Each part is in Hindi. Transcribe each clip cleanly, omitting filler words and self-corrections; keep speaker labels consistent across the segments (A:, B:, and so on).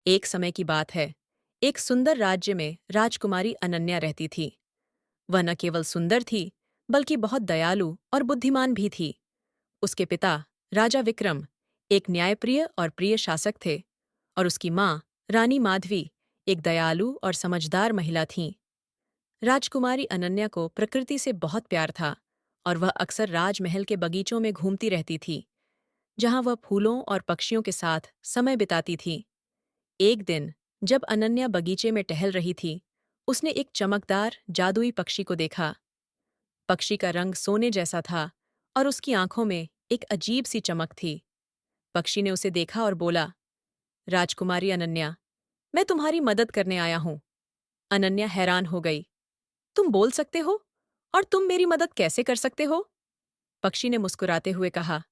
A: एक समय की बात है। एक सुंदर राज्य में राजकुमारी अनन्या रहती थी। वह न केवल सुंदर थी, बल्कि बहुत दयालु और बुद्धिमान भी थी। उसके पिता, राजा विक्रम, एक न्यायप्रिय और प्रिय शासक थे, और उसकी माँ, रानी माधवी, एक दयालु और समझदार महिला थीं। राजकुमारी अनन्या को प्रकृति से बहुत प्यार था, और वह अक्सर राजमहल के बगीचों में घूमती रहती थी, जहाँ वह फूलों और पक्षियों के साथ समय बिताती थी। एक दिन, जब अनन्या बगीचे में टहल रही थी, उसने एक चमकदार, जादुई पक्षी को देखा। पक्षी का रंग सोने जैसा था, और उसकी आंखों में एक अजीब सी चमक थी। पक्षी ने उसे देखा और बोला, राजकुमारी अनन्या, मैं तुम्हारी मदद करने आया हूं। अनन्या हैरान हो गई। तुम बोल सकते हो? और तुम मेरी मदद कैसे कर सकते हो? पक्षी ने मुस्कुराते हुए कहा,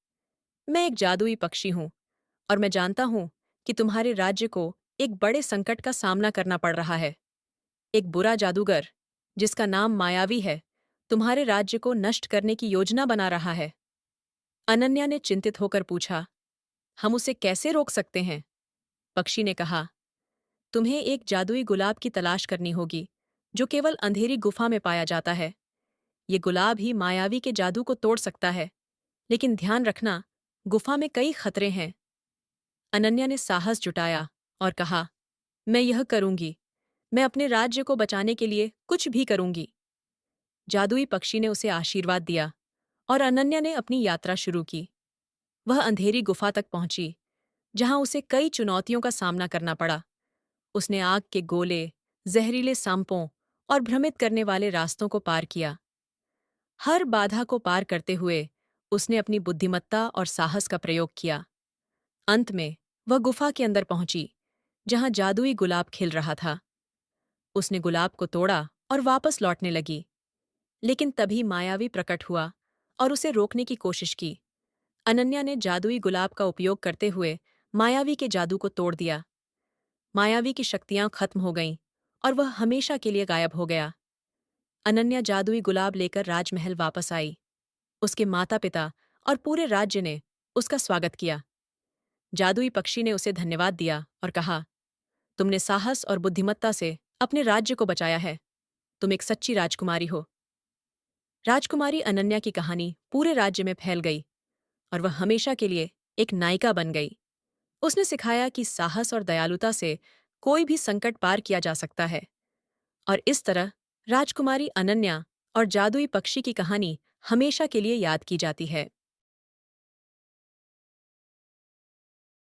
A: मैं एक जादुई पक्षी हूं, और मैं जानता हूं कि तुम्हारे राज्य को एक बड़े संकट का सामना करना पड़ रहा है। एक बुरा जादूगर, जिसका नाम मायावी है, तुम्हारे राज्य को नष्ट करने की योजना बना रहा है। अनन्या ने चिंतित होकर पूछा, हम उसे कैसे रोक सकते हैं? पक्षी ने कहा, तुम्हें एक जादुई गुलाब की तलाश करनी होगी, जो केवल अंधेरी गुफा में पाया जाता है। ये गुलाब ही मायावी के जादू को तोड़ सकता है, लेकिन ध्यान रखना, गुफा में कई खतरे हैं। अनन्या ने साहस जुटाया और कहा, मैं यह करूंगी। मैं अपने राज्य को बचाने के लिए कुछ भी करूंगी। जादुई पक्षी ने उसे आशीर्वाद दिया, और अनन्या ने अपनी यात्रा शुरू की। वह अंधेरी गुफा तक पहुंची, जहां उसे कई चुनौतियों का सामना करना पड़ा। उसने आग के गोले, जहरीले सांपों और भ्रमित करने वाले रास्तों को पार किया। हर बाधा को पार करते हुए उसने अपनी बुद्धिमत्ता और साहस का प्रयोग किया। अंत में वह गुफा के अंदर पहुंची, जहां जादुई गुलाब खिल रहा था। उसने गुलाब को तोड़ा और वापस लौटने लगी, लेकिन तभी मायावी प्रकट हुआ और उसे रोकने की कोशिश की। अनन्या ने जादुई गुलाब का उपयोग करते हुए मायावी के जादू को तोड़ दिया। मायावी की शक्तियां खत्म हो गईं, और वह हमेशा के लिए गायब हो गया। अनन्या जादुई गुलाब लेकर राजमहल वापस आई। उसके माता-पिता और पूरे राज्य ने उसका स्वागत किया। जादुई पक्षी ने उसे धन्यवाद दिया और कहा, तुमने साहस और बुद्धिमत्ता से अपने राज्य को बचाया है। तुम एक सच्ची राजकुमारी हो। राजकुमारी अनन्या की कहानी पूरे राज्य में फैल गई, और वह हमेशा के लिए एक नायिका बन गई। उसने सिखाया कि साहस और दयालुता से कोई भी संकट पार किया जा सकता है। और इस तरह राजकुमारी अनन्या और जादुई पक्षी की कहानी हमेशा के लिए याद की जाती है।